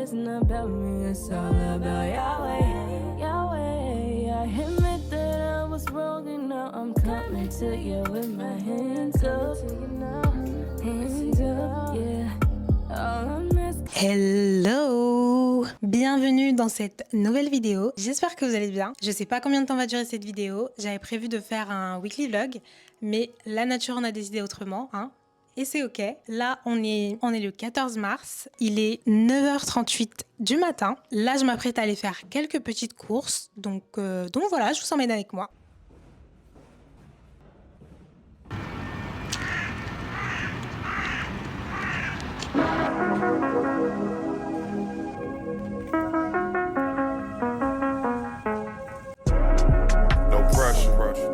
isn't about me, it's all about Yahweh, Yahweh. I admit that I was wrong and now I'm coming to you with my hands up, yeah. All I'm asking. Hello! Bienvenue dans cette nouvelle vidéo. J'espère que vous allez bien. Je sais pas combien de temps va durer cette vidéo. J'avais prévu de faire un weekly vlog, mais la nature en a décidé autrement, hein. Et c'est ok. Là, on est le 14 mars. Il est 9h38 du matin. Là, je m'apprête à aller faire quelques petites courses. Donc voilà, je vous emmène avec moi.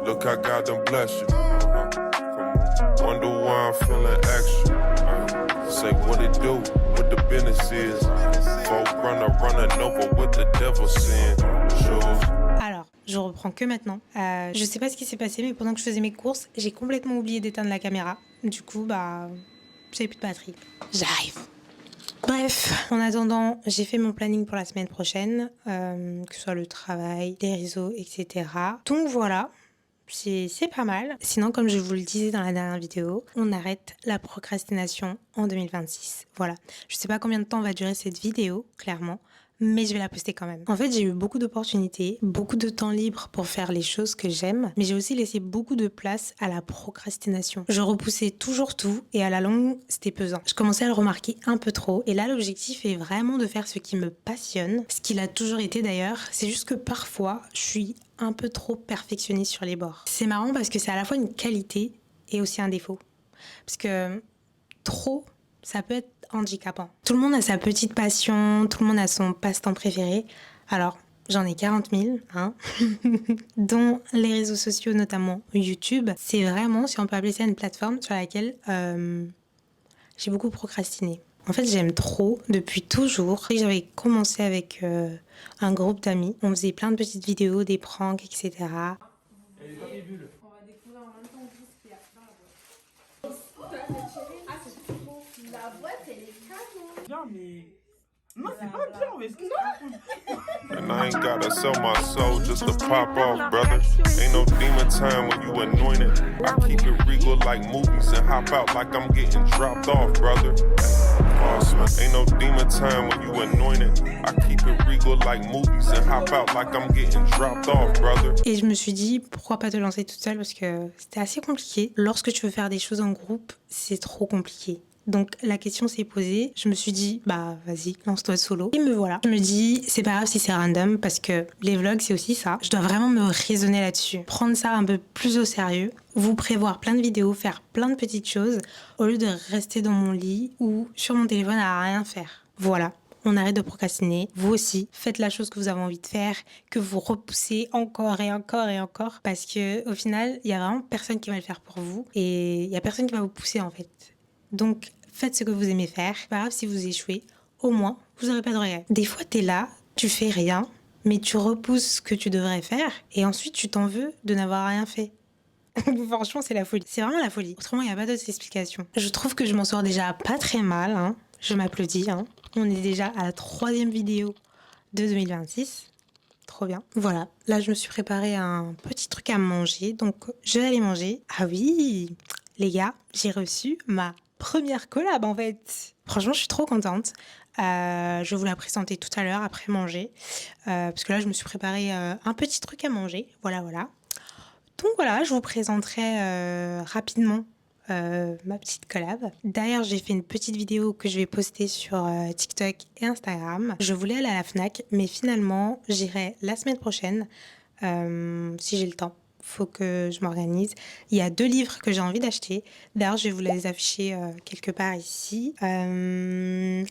Look, I got them bless you. Wonder why I'm feeling extra. Say what it do, what the business is. Folk running over what the devil saying. Alors, je reprends que maintenant. Je sais pas ce qui s'est passé, mais pendant que je faisais mes courses, j'ai complètement oublié d'éteindre la caméra. Du coup, j'avais plus de batterie. J'arrive. Bref, en attendant, j'ai fait mon planning pour la semaine prochaine, que ce soit le travail, les réseaux, etc. Donc voilà, c'est pas mal. Sinon, comme je vous le disais dans la dernière vidéo, on arrête la procrastination en 2026. Voilà, je sais pas combien de temps va durer cette vidéo, clairement, mais je vais la poster quand même. En fait, j'ai eu beaucoup d'opportunités, beaucoup de temps libre pour faire les choses que j'aime, mais j'ai aussi laissé beaucoup de place à la procrastination. Je repoussais toujours tout et à la longue, c'était pesant. Je commençais à le remarquer un peu trop et là, l'objectif est vraiment de faire ce qui me passionne, ce qu'il a toujours été d'ailleurs. C'est juste que parfois, je suis un peu trop perfectionniste sur les bords. C'est marrant parce que c'est à la fois une qualité et aussi un défaut. Parce que trop, ça peut être handicapant. Tout le monde a sa petite passion, tout le monde a son passe-temps préféré. Alors, j'en ai 40 000, hein, dont les réseaux sociaux, notamment YouTube. C'est vraiment, si on peut appeler ça une plateforme sur laquelle j'ai beaucoup procrastiné. En fait, j'aime trop depuis toujours. J'avais commencé avec un groupe d'amis. On faisait plein de petites vidéos, des pranks, etc. On va découvrir en même temps ce qu'il y a dans la boîte. Ah, c'est trop bon. La boîte, elle est canon. Bien, mais. Non, c'est pas bien, mais est-ce que c'est And I ain't gotta sell my soul just to pop off, brother. Ain't no demon time when you anointed. I keep it regal like movies and hop out like I'm getting dropped off, brother. Awesome. Ain't no demon time when you anointed. I keep it regal like movies and hop out like I'm getting dropped off, brother. Et je me suis dit, pourquoi pas te lancer toute seule parce que c'était assez compliqué. Lorsque tu veux faire des choses en groupe, c'est trop compliqué. Donc la question s'est posée, je me suis dit vas-y, lance-toi solo. Et me voilà. Je me dis c'est pas grave si c'est random parce que les vlogs c'est aussi ça. Je dois vraiment me raisonner là-dessus. Prendre ça un peu plus au sérieux, vous prévoir plein de vidéos, faire plein de petites choses au lieu de rester dans mon lit ou sur mon téléphone à rien faire. Voilà. On arrête de procrastiner. Vous aussi, faites la chose que vous avez envie de faire, que vous repoussez encore et encore et encore parce que au final, il y a vraiment personne qui va le faire pour vous et il y a personne qui va vous pousser en fait. Donc, faites ce que vous aimez faire. C'est pas grave si vous échouez. Au moins, vous n'aurez pas de regrets. Des fois, t'es là, tu fais rien, mais tu repousses ce que tu devrais faire et ensuite, tu t'en veux de n'avoir rien fait. Franchement, c'est la folie. C'est vraiment la folie. Autrement, il n'y a pas d'autre explication. Je trouve que je m'en sors déjà pas très mal. Hein. Je m'applaudis. Hein. On est déjà à la 3e vidéo de 2026. Trop bien. Voilà. Là, je me suis préparé un petit truc à manger. Donc, je vais aller manger. Ah oui, les gars, j'ai reçu ma première collab en fait. Franchement, je suis trop contente. Je vais vous la présenter tout à l'heure après manger. Parce que là, je me suis préparé un petit truc à manger. Voilà. Donc voilà, je vous présenterai rapidement ma petite collab. D'ailleurs, j'ai fait une petite vidéo que je vais poster sur TikTok et Instagram. Je voulais aller à la Fnac, mais finalement, j'irai la semaine prochaine si j'ai le temps. Faut que je m'organise. Il y a 2 livres que j'ai envie d'acheter. D'ailleurs, je vais vous les afficher quelque part ici.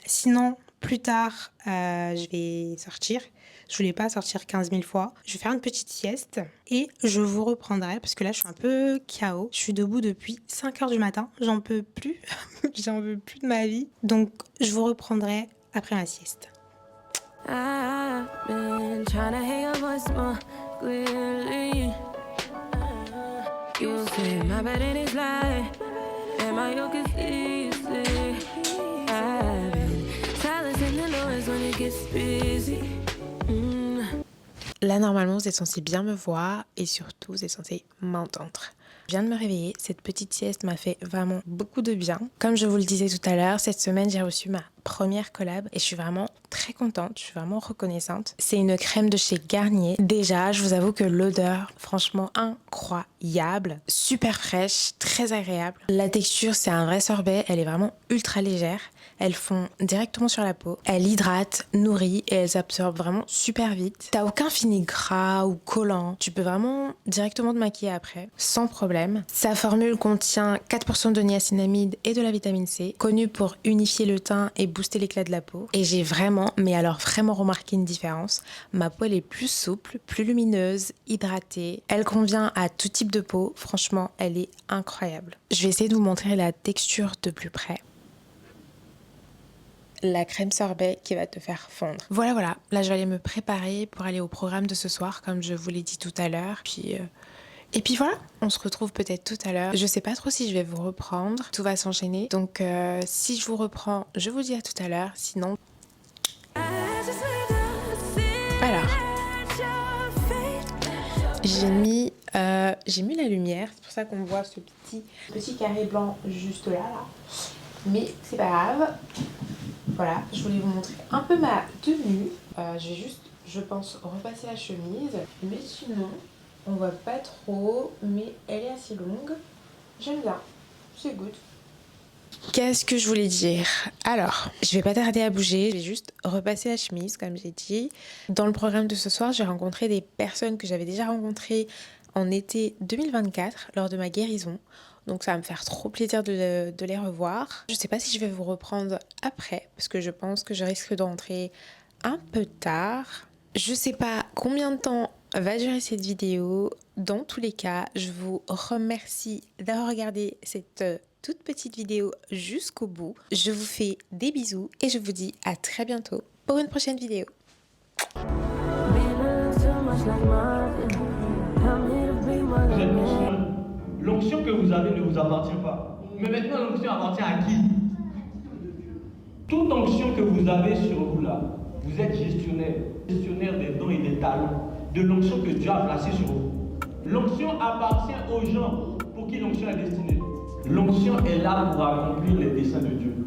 Sinon, plus tard, je vais sortir. Je voulais pas sortir 15 000 fois. Je vais faire une petite sieste et je vous reprendrai parce que là, je suis un peu KO. Je suis debout depuis 5h du matin. J'en peux plus. J'en veux plus de ma vie. Donc, je vous reprendrai après ma sieste. I've been trying to hear your voice more clearly. You say my bed in his life, and my yoke is easy. I've been silencing the noise when it easy. Là, normalement, vous êtes censé bien me voir et surtout, vous êtes censé m'entendre. Je viens de me réveiller, cette petite sieste m'a fait vraiment beaucoup de bien. Comme je vous le disais tout à l'heure, cette semaine, j'ai reçu ma première collab et je suis vraiment très contente, je suis vraiment reconnaissante. C'est une crème de chez Garnier. Déjà, je vous avoue que l'odeur, franchement incroyable, super fraîche, très agréable. La texture, c'est un vrai sorbet, elle est vraiment ultra légère. Elles fond directement sur la peau. Elles hydratent, nourrissent et elles absorbent vraiment super vite. T'as aucun fini gras ou collant. Tu peux vraiment directement te maquiller après, sans problème. Sa formule contient 4% de niacinamide et de la vitamine C, connue pour unifier le teint et booster l'éclat de la peau. Et j'ai vraiment, mais alors vraiment remarqué une différence. Ma peau, elle est plus souple, plus lumineuse, hydratée. Elle convient à tout type de peau. Franchement, elle est incroyable. Je vais essayer de vous montrer la texture de plus près. La crème sorbet qui va te faire fondre. Voilà, là je vais aller me préparer pour aller au programme de ce soir comme je vous l'ai dit tout à l'heure. Et puis voilà, on se retrouve peut-être tout à l'heure. Je sais pas trop si je vais vous reprendre, tout va s'enchaîner. Donc si je vous reprends, je vous dis à tout à l'heure, sinon... Alors, j'ai mis la lumière, c'est pour ça qu'on voit ce petit carré blanc juste là. Mais c'est pas grave. Voilà, je voulais vous montrer un peu ma tenue. Je vais juste, je pense, repasser la chemise. Mais sinon, on voit pas trop, mais elle est assez longue. J'aime bien, c'est good. Qu'est-ce que je voulais dire? Alors, je vais pas tarder à bouger, je vais juste repasser la chemise, comme j'ai dit. Dans le programme de ce soir, j'ai rencontré des personnes que j'avais déjà rencontrées en été 2024, lors de ma guérison. Donc ça va me faire trop plaisir de les revoir. Je sais pas si je vais vous reprendre après, parce que je pense que je risque de rentrer un peu tard. Je sais pas combien de temps va durer cette vidéo. Dans tous les cas, je vous remercie d'avoir regardé cette toute petite vidéo jusqu'au bout. Je vous fais des bisous et je vous dis à très bientôt pour une prochaine vidéo. L'onction que vous avez ne vous appartient pas. Mais maintenant, l'onction appartient à qui? Toute onction que vous avez sur vous là, vous êtes gestionnaire des dons et des talents, de l'onction que Dieu a placée sur vous. L'onction appartient aux gens pour qui l'onction est destinée. L'onction est là pour accomplir les desseins de Dieu.